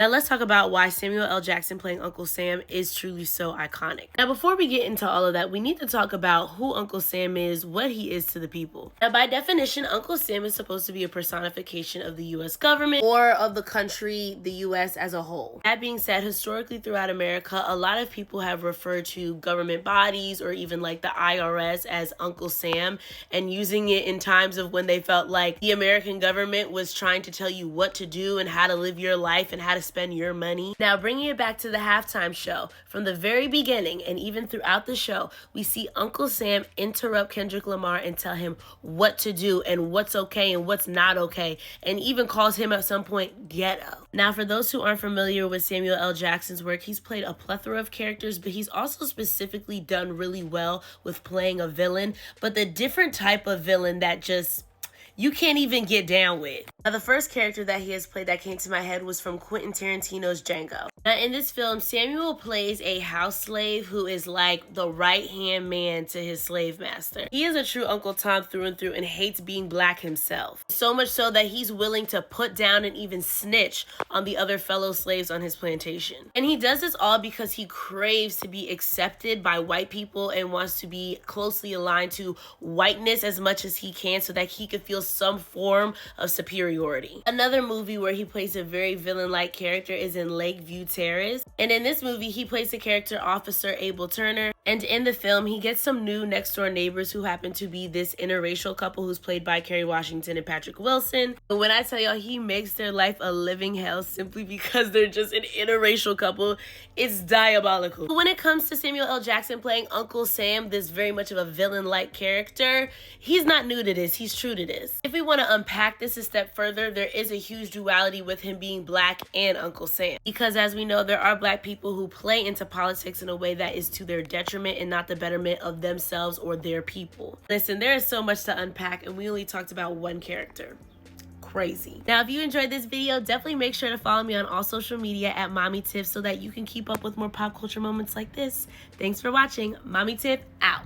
Now let's talk about why Samuel L. Jackson playing Uncle Sam is truly so iconic. Now before we get into all of that, we need to talk about who Uncle Sam is, what he is to the people. Now by definition, Uncle Sam is supposed to be a personification of the US government or of the country, the US as a whole. That being said, historically throughout America, a lot of people have referred to government bodies or even like the IRS as Uncle Sam, and using it in times of when they felt like the American government was trying to tell you what to do and how to live your life and how to spend your money. Now bringing it back to the halftime show, from the very beginning and even throughout the show, we see Uncle Sam interrupt Kendrick Lamar and tell him what to do and what's okay and what's not okay, and even calls him at some point ghetto. Now for those who aren't familiar with Samuel L. Jackson's work, he's played a plethora of characters, but he's also specifically done really well with playing a villain, but the different type of villain that just you can't even get down with. Now, the first character that he has played that came to my head was from Quentin Tarantino's Django. Now, in this film, Samuel plays a house slave who is like the right-hand man to his slave master. He is a true Uncle Tom through and through and hates being black himself. So much so that he's willing to put down and even snitch on the other fellow slaves on his plantation. And he does this all because he craves to be accepted by white people and wants to be closely aligned to whiteness as much as he can so that he could feel some form of superiority. Another movie where he plays a very villain-like character is in Lakeview Terrace. And in this movie, he plays the character Officer Abel Turner. And in the film, he gets some new next-door neighbors who happen to be this interracial couple who's played by Kerry Washington and Patrick Wilson. But when I tell y'all he makes their life a living hell simply because they're just an interracial couple, it's diabolical. But when it comes to Samuel L. Jackson playing Uncle Sam, this very much of a villain-like character, he's not new to this, he's true to this. If we want to unpack this a step further, there is a huge duality with him being black and Uncle Sam. Because as we know, there are black people who play into politics in a way that is to their detriment and not the betterment of themselves or their people. Listen, there is so much to unpack and we only talked about one character. Crazy. Now, if you enjoyed this video, definitely make sure to follow me on all social media at Mommy Tiff so that you can keep up with more pop culture moments like this. Thanks for watching. Mommy Tiff out.